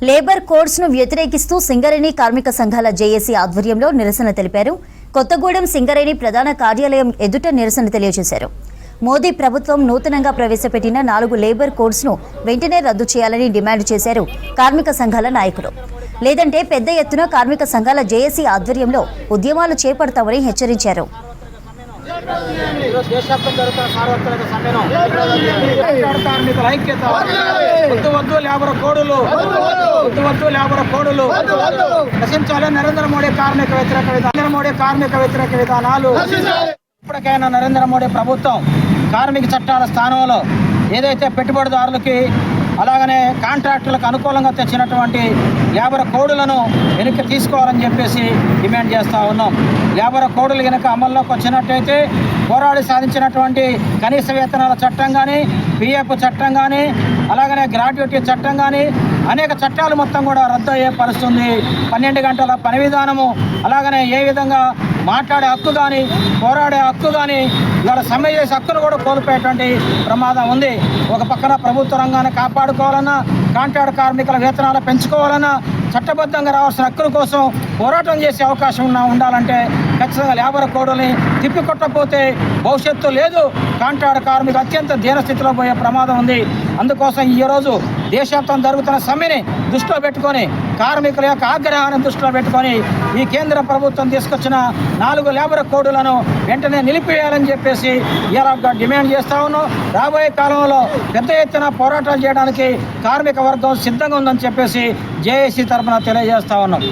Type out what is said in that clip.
Labour codes ను వ్యతిరేకిస్తూ సింగరేణి కార్మిక సంఘాల జేఏసీ ఆధ్వర్యంలో నిరసన తెలిపారు. కొత్తగూడెం సింగరేణి ప్రధాన కార్యాలయం ఎదుట నిరసన తెలియజేశారు. మోదీ ప్రభుత్వం నూతనంగా ప్రవేశపెట్టిన 4 లేబర్ కోడ్స్ ను వెంటనే రద్దు చేయాలని డిమాండ్ చేశారు కార్మిక సంఘాల నాయకులు. లేదంటే పెద్ద ఎత్తున కార్మిక సంఘాల జేఏసీ ఆధ్వర్యంలో ఉద్యమాలు చేపడతామని హెచ్చరించారు. నరేంద్ర మోడీ కార్మిక వ్యతిరేక విధానాలు ఇప్పటికైనా నరేంద్ర మోడీ ప్రభుత్వం కార్మిక చట్టాల స్థానంలో ఏదైతే పెట్టుబడిదారులకి అలాగనే కాంట్రాక్టులకు అనుకూలంగా తెచ్చినటువంటి లేబర్ కోడులను వెనక్కి తీసుకోవాలని చెప్పేసి డిమాండ్ చేస్తూ ఉన్నాం. లేబర్ కోడులు కనుక అమల్లోకి వచ్చినట్టయితే పోరాడి సాధించినటువంటి కనీస వేతనాల చట్టం కానీ, పిఎఫ్ చట్టం కానీ, అలాగనే గ్రాట్యుటీ చట్టం కానీ అనేక చట్టాలు మొత్తం కూడా రద్దు అయ్యే పరిస్థితుంది. 12 గంటల పని విధానము, అలాగనే ఏ విధంగా మాట్లాడే హక్కు కానీ, పోరాడే హక్కు కానీ, ఇవాళ సమ్మె చేసే హక్కును కూడా కోల్పోయేటువంటి ప్రమాదం ఉంది. ఒక పక్కన ప్రభుత్వ రంగాన్ని కాపాడుకోవాలన్నా, కాంట్రాక్ట్ కార్మికుల వేతనాలు పెంచుకోవాలన్నా, చట్టబద్ధంగా రావాల్సిన హక్కుల కోసం పోరాటం చేసే అవకాశం ఉండాలంటే ఖచ్చితంగా లేబర్ కోడ్ని తిప్పికొట్టకపోతే భవిష్యత్తు లేదు. కాంట్రాక్ట్ కార్మికులు అత్యంత దీనస్థితిలో పోయే ప్రమాదం ఉంది. అందుకోసం ఈరోజు దేశవ్యాప్తంగా జరుగుతున్న సమ్మెని దృష్టిలో పెట్టుకొని, కార్మికుల యొక్క ఆగ్రహాన్ని దృష్టిలో పెట్టుకొని ఈ కేంద్ర ప్రభుత్వం తీసుకొచ్చిన 4 లేబర్ కోడులను వెంటనే నిలిపివేయాలని చెప్పేసి ఇలా డిమాండ్ చేస్తా ఉన్నాం. రాబోయే కాలంలో పెద్ద ఎత్తున పోరాటాలు చేయడానికి కార్మిక వర్గం సిద్ధంగా ఉందని చెప్పేసి జేఏసీ తరఫున తెలియజేస్తా ఉన్నాం.